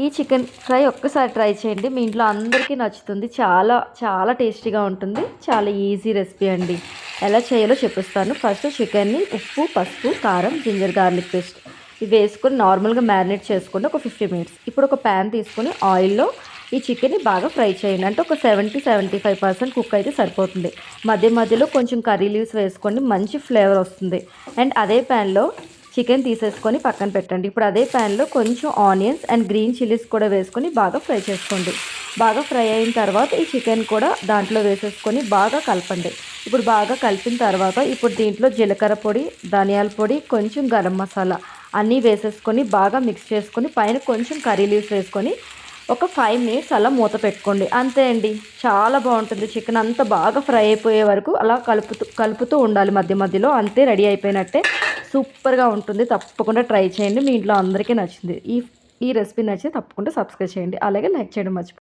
ఈ chicken fry ఒక్కసారి try చేయండి, మీ ఇంట్లో అందరికీ నచ్చుతుంది. చాలా చాలా టేస్టీగా ఉంటుంది. చాలా ఈజీ రెసిపీ అండి. ఎలా చేయాలో చెప్పిస్తాను. ఫస్ట్ చికెన్ని ఉప్పు, పసుపు, కారం, జింజర్ గార్లిక్ పేస్ట్ ఇవి వేసుకొని నార్మల్గా మ్యారినేట్ చేసుకోండి ఒక 50 మినిట్స్. ఇప్పుడు ఒక ప్యాన్ తీసుకొని ఆయిల్లో ఈ చికెన్ని బాగా ఫ్రై చేయండి. అంటే ఒక 70-75% కుక్ అయితే సరిపోతుంది. మధ్య మధ్యలో కొంచెం కర్రీ లీవ్స్ వేసుకోండి, మంచి ఫ్లేవర్ వస్తుంది. అండ్ అదే ప్యాన్లో చికెన్ తీసేసుకొని పక్కన పెట్టండి. ఇప్పుడు అదే ప్యాన్లో కొంచెం ఆనియన్స్ అండ్ గ్రీన్ చిల్లీస్ కూడా వేసుకొని బాగా ఫ్రై చేసుకోండి. బాగా ఫ్రై అయిన తర్వాత ఈ చికెన్ కూడా దాంట్లో వేసేసుకొని బాగా కలపండి. ఇప్పుడు బాగా కలిపిన తర్వాత ఇప్పుడు దీంట్లో జీలకర్ర పొడి, ధనియాల పొడి, కొంచెం గరం మసాలా అన్నీ వేసేసుకొని బాగా మిక్స్ చేసుకొని పైన కొంచెం కర్రీ లీవ్స్ వేసుకొని ఒక 5 మినిట్స్ అలా మూత పెట్టుకోండి. అంతే అండి, చాలా బాగుంటుంది. చికెన్ అంతా బాగా ఫ్రై అయిపోయే వరకు అలా కలుపుతూ ఉండాలి మధ్య మధ్యలో. అంతే, రెడీ అయిపోయినట్టే. సూపర్గా ఉంటుంది. తప్పకుండా ట్రై చేయండి, మీ ఇంట్లో అందరికీ నచ్చింది. ఈ రెసిపీ నచ్చితే తప్పకుండా సబ్స్క్రైబ్ చేయండి, అలాగే లైక్ చేయడం మర్చిపోకండి.